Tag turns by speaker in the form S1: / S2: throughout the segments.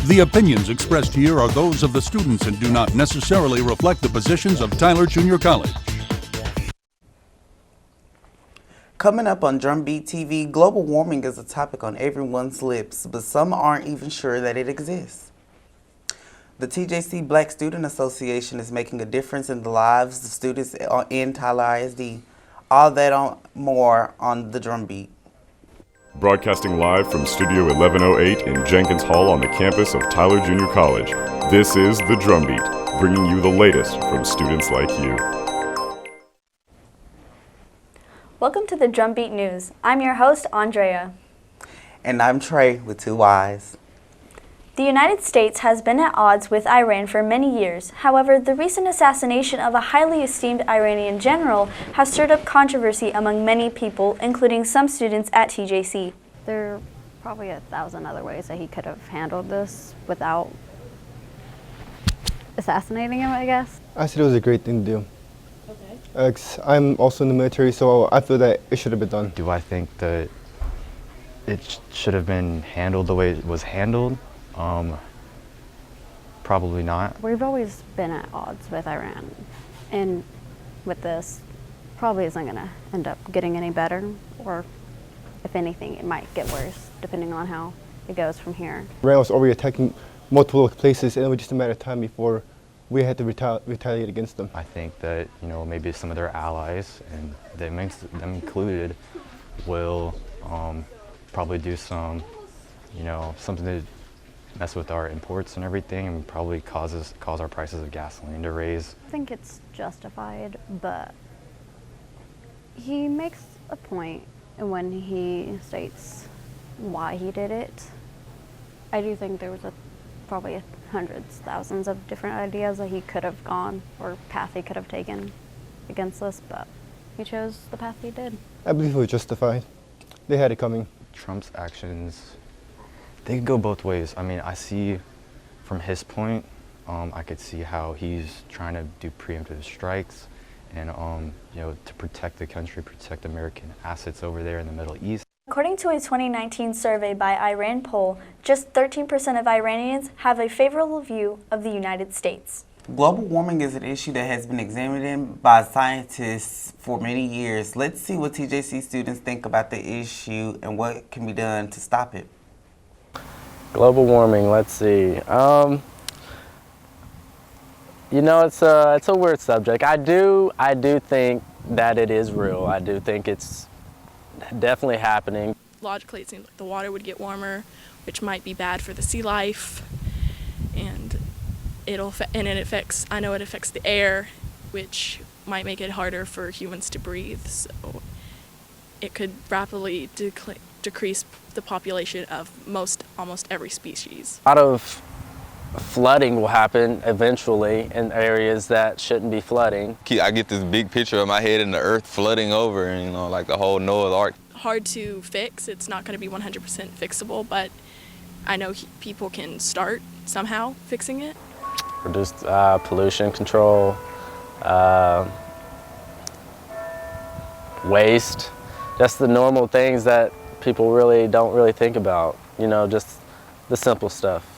S1: The opinions expressed here are those of the students and do not necessarily reflect the positions of Tyler Junior College.
S2: Coming up on Drumbeat TV, global warming is a topic on everyone's lips, but some aren't even sure that it exists. The TJC Black Student Association is making a difference in the lives of students in Tyler ISD. All that more on the Drumbeat.
S3: Broadcasting live from Studio 1108 in Jenkins Hall on the campus of Tyler Junior College, this is The Drumbeat, bringing you the latest from students like you.
S4: Welcome to the Drumbeat News. I'm your host, Andrea.
S2: And I'm Trey with 2 Y's.
S4: The United States has been at odds with Iran for many years. However, the recent assassination of a highly esteemed Iranian general has stirred up controversy among many people, including some students at TJC.
S5: There are probably 1,000 other ways that he could have handled this without assassinating him, I guess.
S6: I said it was a great thing to do. Okay. I'm also in the military, so I feel that it should have been done.
S7: Do I think that it should have been handled the way it was handled? Probably not.
S5: We've always been at odds with Iran, and with this, probably isn't going to end up getting any better, or if anything, it might get worse, depending on how it goes from here.
S6: Iran was already attacking multiple places, and it was just a matter of time before we had to retaliate against them.
S7: I think that, maybe some of their allies, and them included, will probably do some, something to mess with our imports and everything, and probably cause our prices of gasoline to raise.
S5: I think it's justified, but he makes a point when he states why he did it. I do think there was probably hundreds, thousands of different ideas that he could have gone or path he could have taken against this, but he chose the path he did.
S6: I believe it was justified. They had it coming.
S7: Trump's actions, they could go both ways. I mean, I see from his point, I could see how he's trying to do preemptive strikes and, to protect the country, protect American assets over there in the Middle East.
S4: According to a 2019 survey by Iran Poll, just 13% of Iranians have a favorable view of the United States.
S2: Global warming is an issue that has been examined by scientists for many years. Let's see what TJC students think about the issue and what can be done to stop it.
S8: Global warming, let's see. It's a weird subject. I do think that it is real. I do think it's definitely happening.
S9: Logically, it seems like the water would get warmer, which might be bad for the sea life, and it affects the air, which might make it harder for humans to breathe. So it could rapidly decrease the population of almost every species.
S8: A lot of flooding will happen eventually in areas that shouldn't be flooding.
S10: I get this big picture of my head and the earth flooding over, and like the whole Noah's Ark.
S9: Hard to fix. It's not going to be 100% fixable, but I know people can start somehow fixing it.
S8: Reduce pollution control, waste, just the normal things that people don't really think about, just the simple stuff.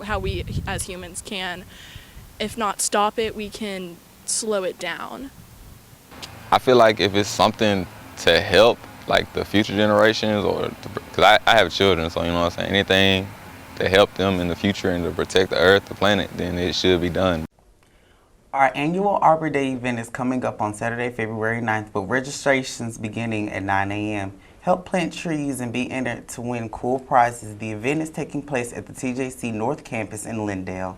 S9: How we as humans can, if not stop it, we can slow it down.
S10: I feel like if it's something to help like the future generations, or because I have children, so anything to help them in the future and to protect the earth, the planet, then it should be done.
S2: Our annual Arbor Day event is coming up on Saturday, February 9th, with registrations beginning at 9 a.m. Help plant trees and be entered to win cool prizes. The event is taking place at the TJC North Campus in Lindale.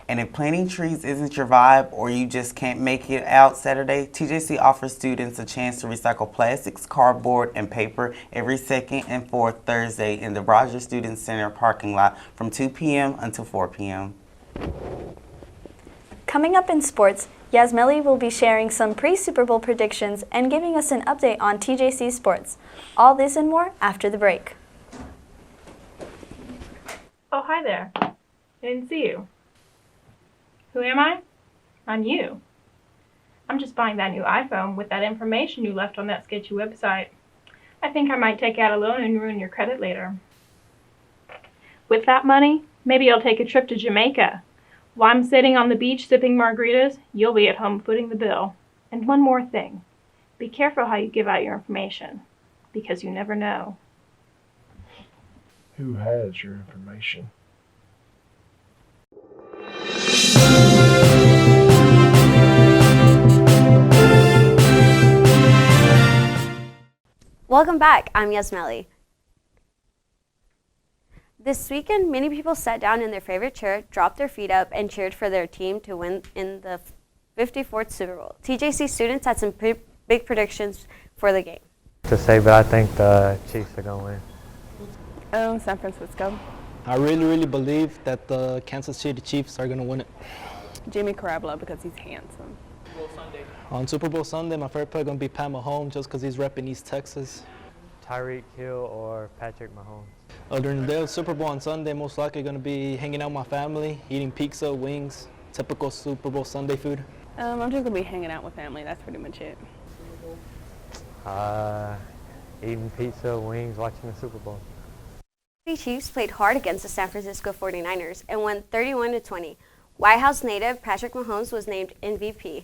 S2: And if planting trees isn't your vibe, or you just can't make it out Saturday, TJC offers students a chance to recycle plastics, cardboard, and paper every second and fourth Thursday in the Rogers Student Center parking lot from 2 p.m. until 4 p.m.
S4: Coming up in sports, Yasmeli will be sharing some pre-Super Bowl predictions and giving us an update on TJC sports. All this and more after the break.
S11: Oh, hi there. I didn't see you. Who am I? I'm you. I'm just buying that new iPhone with that information you left on that sketchy website. I think I might take out a loan and ruin your credit later. With that money, maybe you'll take a trip to Jamaica. While I'm sitting on the beach sipping margaritas, you'll be at home footing the bill. And one more thing. Be careful how you give out your information, because you never know.
S12: Who has your information?
S5: Welcome back, I'm Yasmeli. This weekend, many people sat down in their favorite chair, dropped their feet up, and cheered for their team to win in the 54th Super Bowl. TJC students had some big predictions for the game.
S13: To say, but I think the Chiefs are going to win.
S14: San Francisco.
S15: I really believe that the Kansas City Chiefs are going to win it.
S14: Jimmy Garoppolo, because he's handsome.
S15: On Super Bowl Sunday, my favorite player going to be Pat Mahomes just because he's repping East Texas.
S13: Tyreek Hill or Patrick Mahomes.
S15: During the day of Super Bowl on Sunday, most likely going to be hanging out with my family, eating pizza, wings, typical Super Bowl Sunday food.
S14: I'm just going to be hanging out with family. That's pretty much it.
S13: Eating pizza, wings, watching the Super Bowl.
S5: The Chiefs played hard against the San Francisco 49ers and won 31-20. White House native Patrick Mahomes was named MVP.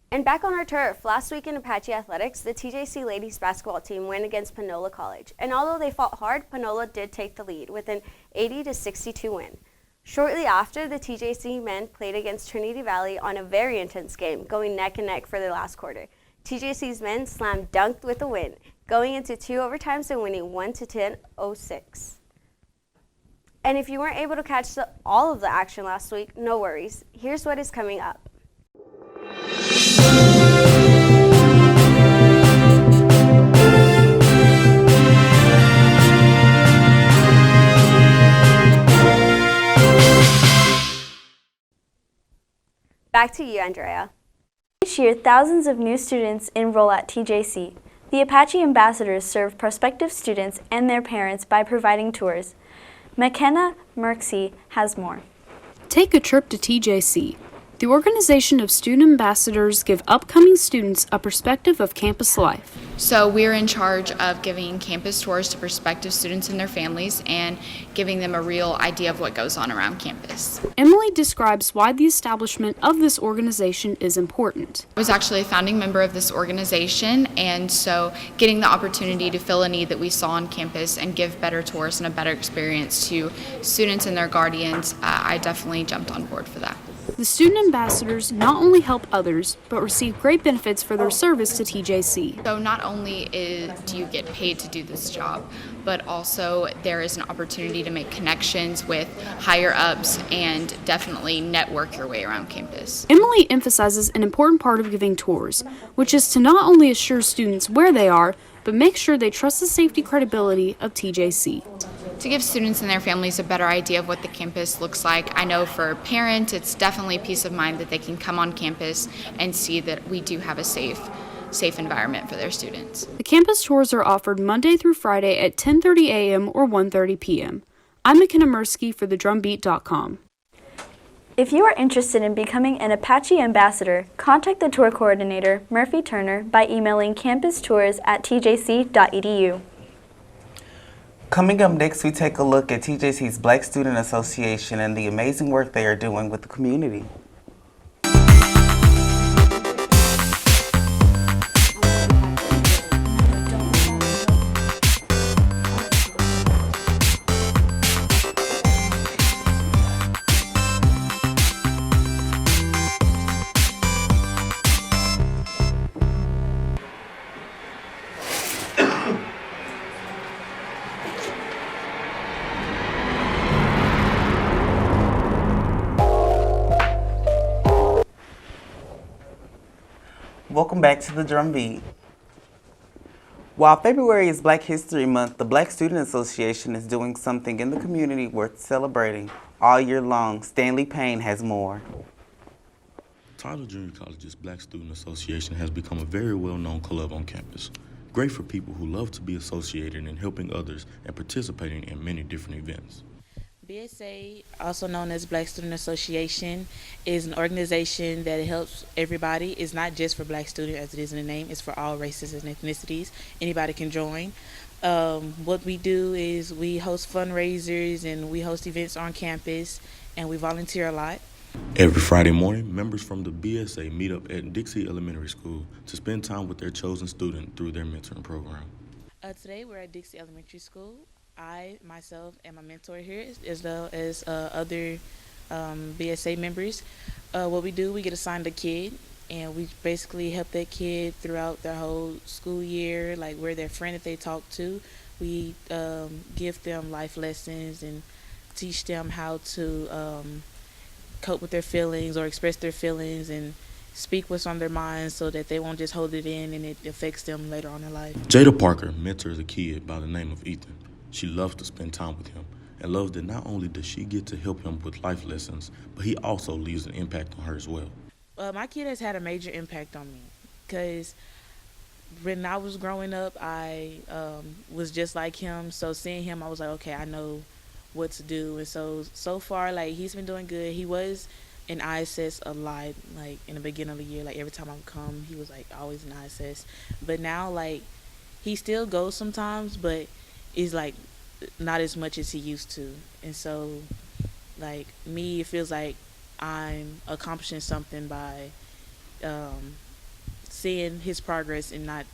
S5: And back on our turf, last week in Apache Athletics, the TJC ladies basketball team went against Panola College. And although they fought hard, Panola did take the lead with an 80-62 win. Shortly after, the TJC men played against Trinity Valley on a very intense game, going neck and neck for the last quarter. TJC's men slam dunked with a win, going into 2 overtimes and winning 1-10-06. And if you weren't able to catch all of the action last week, no worries. Here's what is coming up. Back to you, Andrea.
S4: Each year, thousands of new students enroll at TJC. The Apache Ambassadors serve prospective students and their parents by providing tours. McKenna Merksey has more.
S16: Take a trip to TJC. The organization of student ambassadors give upcoming students a perspective of campus life.
S17: So we're in charge of giving campus tours to prospective students and their families and giving them a real idea of what goes on around campus.
S16: Emily describes why the establishment of this organization is important.
S17: I was actually a founding member of this organization, and so getting the opportunity to fill a need that we saw on campus and give better tours and a better experience to students and their guardians, I definitely jumped on board for that.
S16: The student ambassadors not only help others, but receive great benefits for their service to TJC.
S17: So not only do you get paid to do this job, but also there is an opportunity to make connections with higher ups and definitely network your way around campus.
S16: Emily emphasizes an important part of giving tours, which is to not only assure students where they are, but make sure they trust the safety credibility of TJC.
S17: To give students and their families a better idea of what the campus looks like, I know for parents it's definitely peace of mind that they can come on campus and see that we do have a safe environment for their students.
S16: The campus tours are offered Monday through Friday at 10:30 a.m. or 1:30 p.m. I'm McKenna Mursky for thedrumbeat.com.
S4: If you are interested in becoming an Apache ambassador, contact the tour coordinator, Murphy Turner, by emailing campustours@tjc.edu.
S2: Coming up next, we take a look at TJC's Black Student Association and the amazing work they are doing with the community. Welcome back to the Drum Beat. While February is Black History Month, the Black Student Association is doing something in the community worth celebrating. All year long, Stanley Payne has more.
S18: Tyler Junior College's Black Student Association has become a very well-known club on campus. Great for people who love to be associated in helping others and participating in many different events.
S19: BSA, also known as Black Student Association, is an organization that helps everybody. It's not just for Black students, as it is in the name. It's for all races and ethnicities. Anybody can join. What we do is we host fundraisers and we host events on campus, and we volunteer a lot.
S18: Every Friday morning, members from the BSA meet up at Dixie Elementary School to spend time with their chosen student through their mentoring program.
S19: Today we're at Dixie Elementary School. I, myself, and my mentor here, as well as other BSA members. What we do, we get assigned a kid, and we basically help that kid throughout their whole school year. Like, we're their friend that they talk to. We give them life lessons and teach them how to cope with their feelings or express their feelings and speak what's on their minds so that they won't just hold it in and it affects them later on in life.
S18: Jada Parker mentors a kid by the name of Ethan. She loves to spend time with him and loves that not only does she get to help him with life lessons, but he also leaves an impact on her as well.
S19: My kid has had a major impact on me because when I was growing up, I was just like him. So seeing him, I was like, okay, I know what to do. And so far, like, he's been doing good. He was in ISS a lot, like in the beginning of the year. Like, every time I would come, he was like always in ISS. But now, like, he still goes sometimes, but is like not as much as he used to. And so, like, me, it feels like I'm accomplishing something by seeing his progress and not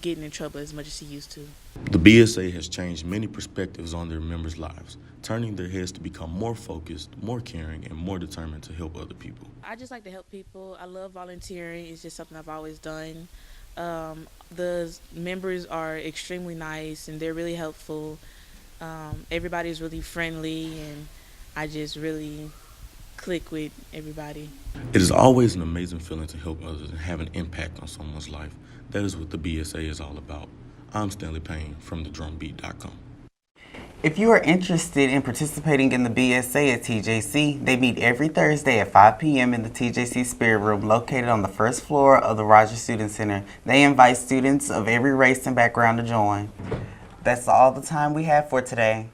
S19: getting in trouble as much as he used to.
S18: The BSA has changed many perspectives on their members' lives, turning their heads to become more focused, more caring, and more determined to help other people.
S19: I just like to help people. I love volunteering. It's just something I've always done. The members are extremely nice and they're really helpful. Everybody's really friendly, and I just really click with everybody.
S18: It is always an amazing feeling to help others and have an impact on someone's life. That is what the BSA is all about. I'm Stanley Payne from thedrumbeat.com.
S2: If you are interested in participating in the BSA at TJC, they meet every Thursday at 5 p.m. in the TJC Spirit Room located on the first floor of the Rogers Student Center. They invite students of every race and background to join. That's all the time we have for today.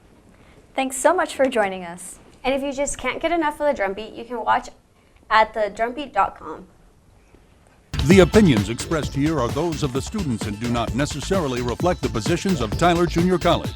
S4: Thanks so much for joining us.
S20: And if you just can't get enough of the Drum Beat, you can watch at thedrumbeat.com.
S1: The opinions expressed here are those of the students and do not necessarily reflect the positions of Tyler Junior College.